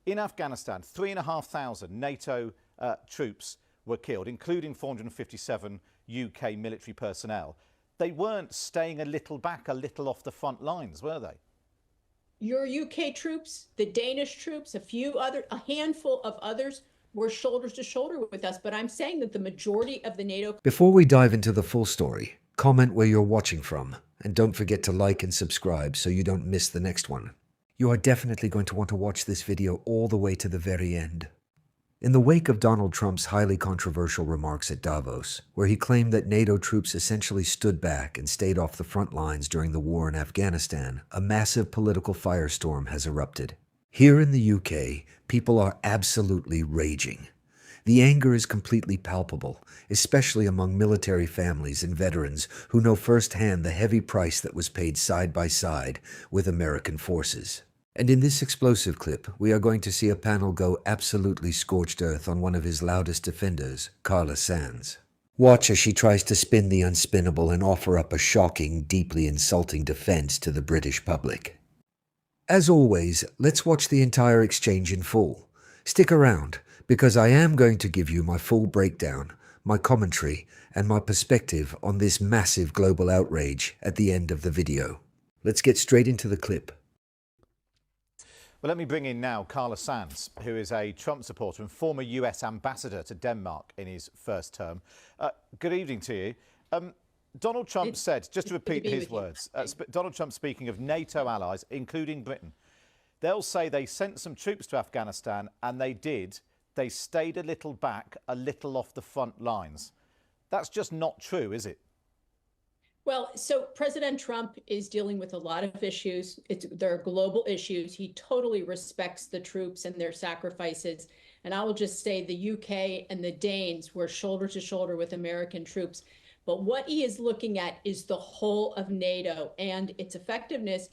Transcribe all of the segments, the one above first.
In Afghanistan, 3,500 NATO troops were killed, including 457 UK military personnel. They weren't staying a little back, a little off the front lines, were they? Your UK troops, the Danish troops, a handful of others were shoulder to shoulder with us. But I'm saying that the majority of the NATO... Before we dive into the full story, comment where you're watching from. And don't forget to like and subscribe so you don't miss the next one. You are definitely going to want to watch this video all the way to the very end. In the wake of Donald Trump's highly controversial remarks at Davos, where he claimed that NATO troops essentially stood back and stayed off the front lines during the war in Afghanistan, a massive political firestorm has erupted. Here in the UK, people are absolutely raging. The anger is completely palpable, especially among military families and veterans who know firsthand the heavy price that was paid side by side with American forces. And in this explosive clip, we are going to see a panel go absolutely scorched earth on one of his loudest defenders, Carla Sands. Watch as she tries to spin the unspinnable and offer up a shocking, deeply insulting defense to the British public. As always, let's watch the entire exchange in full. Stick around, because I am going to give you my full breakdown, my commentary, and my perspective on this massive global outrage at the end of the video. Let's get straight into the clip. Well, let me bring in now Carla Sands, who is a Trump supporter and former US ambassador to Denmark in his first term. Good evening to you. Donald Trump said, just to repeat his words, Donald Trump speaking of NATO allies, including Britain, they'll say they sent some troops to Afghanistan, and they did. They stayed a little back, a little off the front lines. That's just not true, is it? Well, so President Trump is dealing with a lot of issues. There are global issues. He totally respects the troops and their sacrifices. And I will just say the UK and the Danes were shoulder to shoulder with American troops. But what he is looking at is the whole of NATO and its effectiveness,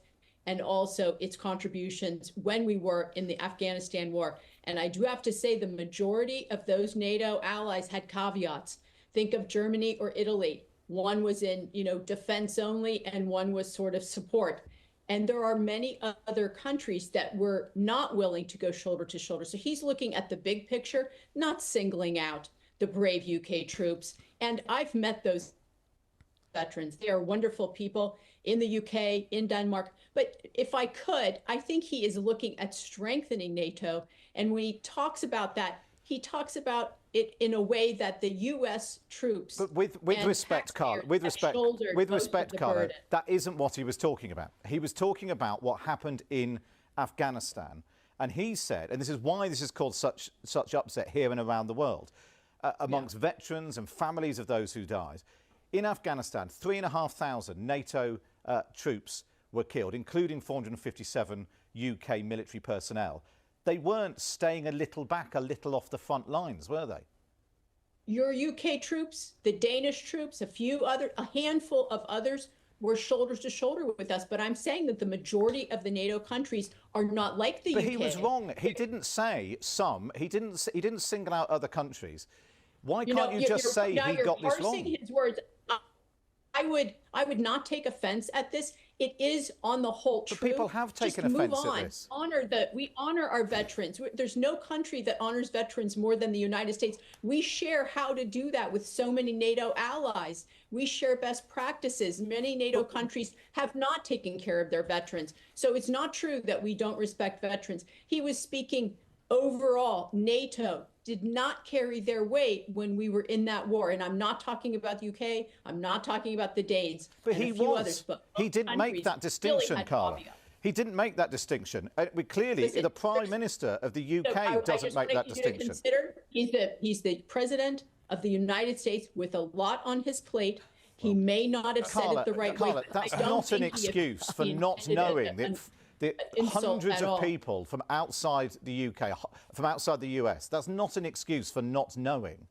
and also its contributions when we were in the Afghanistan war. And I do have to say the majority of those NATO allies had caveats. Think of Germany or Italy. One was in, defense only, and one was sort of support. And there are many other countries that were not willing to go shoulder to shoulder. So he's looking at the big picture, not singling out the brave UK troops. And I've met those veterans. They are wonderful people in the UK, in Denmark. But if I could, I think he is looking at strengthening NATO. And when he talks about that, he talks about it in a way that the U.S. troops. But with respect, Carla, Carla, that isn't what he was talking about. He was talking about what happened in Afghanistan, and he said, and this is why this has caused such upset here and around the world, amongst veterans and families of those who died. In Afghanistan, 3,500 NATO troops were killed, including 457 UK military personnel. They weren't staying a little back, a little off the front lines, were they? Your UK troops, the Danish troops, a handful of others were shoulder to shoulder with us. But I'm saying that the majority of the NATO countries are not like the UK. But he was wrong. He didn't say some. He didn't single out other countries. Why can't you just say he got this wrong? His words. I would not take offense at this. It is on the whole true. But people have taken offense at this. We honor our veterans. There's no country that honors veterans more than the United States. We share how to do that with so many NATO allies. We share best practices. Many NATO countries have not taken care of their veterans. So it's not true that we don't respect veterans. He was speaking overall. NATO did not carry their weight when we were in that war. And I'm not talking about the UK. I'm not talking about the Danes. But he was. He didn't make that distinction, Carla. He didn't make that distinction. Clearly, the Prime Minister of the UK doesn't make that distinction. He's the President of the United States with a lot on his plate. He may not have said it the right way. That's not an excuse for not knowing that hundreds of people from outside the UK, from outside the US, that's not an excuse for not knowing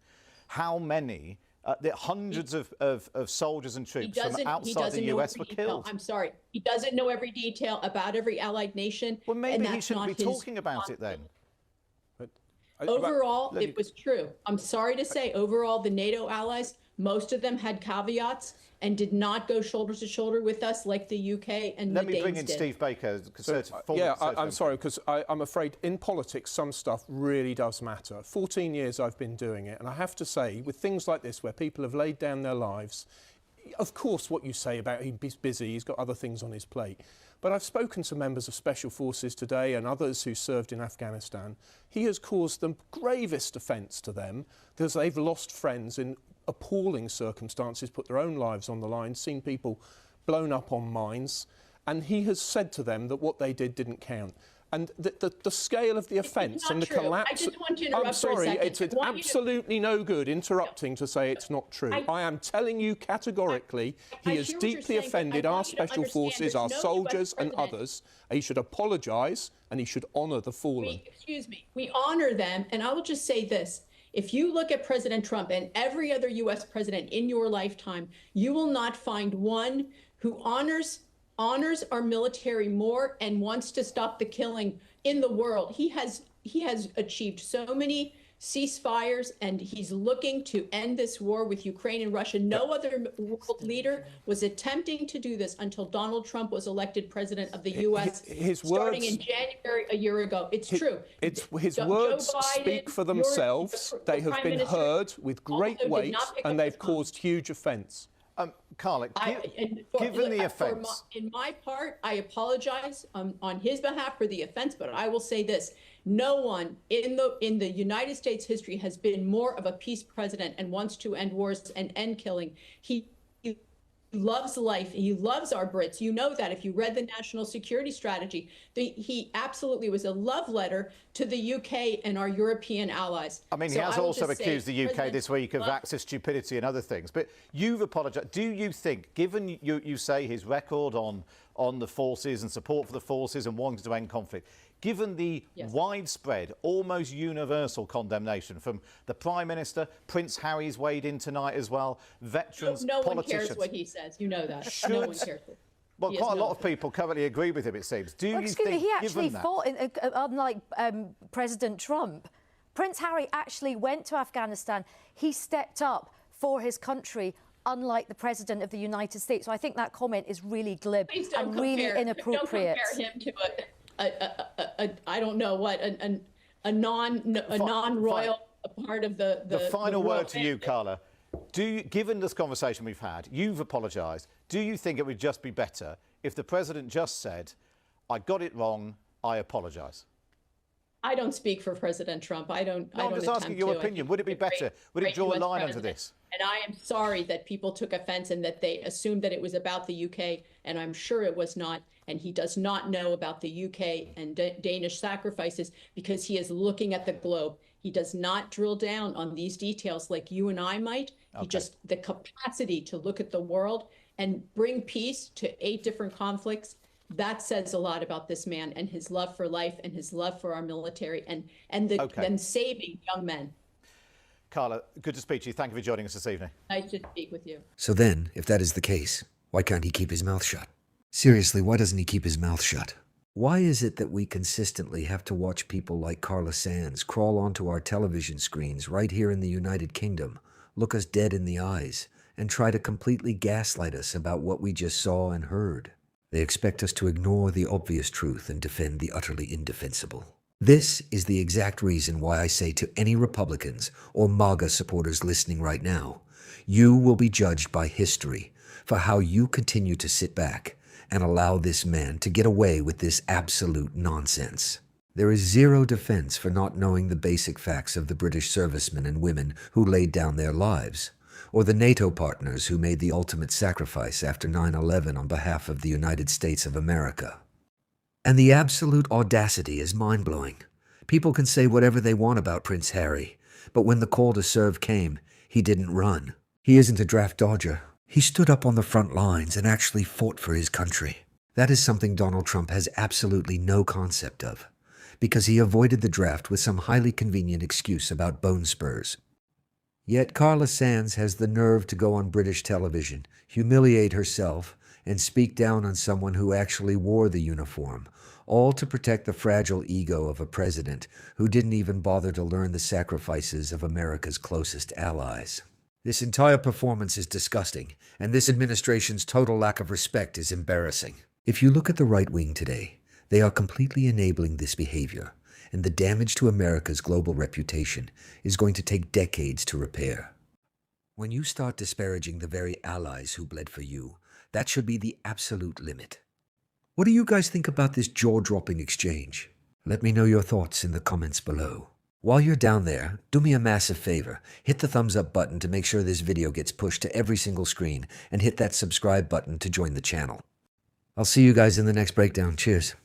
how many, the hundreds of soldiers and troops from outside the US were killed. I'm sorry. He doesn't know every detail about every allied nation. Well, maybe he shouldn't be talking about it then. Overall, it was true. I'm sorry to say, overall, the NATO allies Most of them had caveats and did not go shoulder to shoulder with us like the UK and Let the me bring Danes in did. Steve Baker, I'm sorry, because I'm afraid in politics some stuff really does matter. 14 years I've been doing it, and I have to say, with things like this where people have laid down their lives, of course what you say about he's busy, he's got other things on his plate. But I've spoken to members of Special Forces today and others who served in Afghanistan. He has caused the gravest offence to them because they've lost friends in appalling circumstances, put their own lives on the line, seen people blown up on mines, and he has said to them that what they did didn't count. And the scale of the offence and the collapse... I just want to interrupt I'm sorry, for a second. it's absolutely no good interrupting to say it's not true. I am telling you categorically, he has deeply offended our Special Forces, our soldiers and others. He should apologise and he should honour the fallen. Excuse me, we honour them, and I will just say this. If you look at President Trump and every other U.S. president in your lifetime, you will not find one who honors our military more and wants to stop the killing in the world. He has achieved so many ceasefires, and he's looking to end this war with Ukraine and Russia. No other world leader was attempting to do this until Donald Trump was elected president of the U.S. starting in January a year ago. It's true. His words speak for themselves. They have been heard with great weight, and they've caused huge offence. Carla, given the offence... In my part, I apologize on his behalf for the offence, but I will say this. No one in the United States history has been more of a peace president and wants to end wars and end killing. He loves life. He loves our Brits. You know that if you read the national security strategy. He absolutely was a love letter to the UK and our European allies. I mean, he has also accused the UK this week of Axis stupidity and other things. But you've apologised. Do you think, given you say his record on the forces and support for the forces and wanting to end conflict, given the widespread, almost universal condemnation from the Prime Minister, Prince Harry's weighed in tonight as well, veterans, no politicians... No one cares what he says. You know that. No one cares. Well, quite a lot of people currently agree with him, it seems. Do you think, he actually fought, unlike President Trump. Prince Harry actually went to Afghanistan. He stepped up for his country, unlike the President of the United States. So I think that comment is really glib and really inappropriate. Don't compare him to I don't know what, a non-royal part of the final word to you, Carla. Given this conversation we've had, you've apologised. Do you think it would just be better if the President just said, I got it wrong, I apologise? I don't speak for President Trump. I'm just asking your opinion. Would it be better? Would it draw a line under this? And I am sorry that people took offence and that they assumed that it was about the UK, and I'm sure it was not. And he does not know about the UK and Danish sacrifices because he is looking at the globe. He does not drill down on these details like you and I might. He just, the capacity to look at the world and bring peace to 8 different conflicts, that says a lot about this man and his love for life and his love for our military and saving young men. Carla, good to speak to you. Thank you for joining us this evening. Nice to speak with you. So then, if that is the case, why can't he keep his mouth shut? Seriously, why doesn't he keep his mouth shut? Why is it that we consistently have to watch people like Carla Sands crawl onto our television screens right here in the United Kingdom, look us dead in the eyes, and try to completely gaslight us about what we just saw and heard? They expect us to ignore the obvious truth and defend the utterly indefensible. This is the exact reason why I say to any Republicans or MAGA supporters listening right now, you will be judged by history for how you continue to sit back and allow this man to get away with this absolute nonsense. There is zero defense for not knowing the basic facts of the British servicemen and women who laid down their lives, or the NATO partners who made the ultimate sacrifice after 9/11 on behalf of the United States of America. And the absolute audacity is mind-blowing. People can say whatever they want about Prince Harry, but when the call to serve came, he didn't run. He isn't a draft dodger. He stood up on the front lines and actually fought for his country. That is something Donald Trump has absolutely no concept of, because he avoided the draft with some highly convenient excuse about bone spurs. Yet Carla Sands has the nerve to go on British television, humiliate herself, and speak down on someone who actually wore the uniform, all to protect the fragile ego of a president who didn't even bother to learn the sacrifices of America's closest allies. This entire performance is disgusting, and this administration's total lack of respect is embarrassing. If you look at the right wing today, they are completely enabling this behavior, and the damage to America's global reputation is going to take decades to repair. When you start disparaging the very allies who bled for you, that should be the absolute limit. What do you guys think about this jaw-dropping exchange? Let me know your thoughts in the comments below. While you're down there, do me a massive favor. Hit the thumbs up button to make sure this video gets pushed to every single screen, and hit that subscribe button to join the channel. I'll see you guys in the next breakdown. Cheers.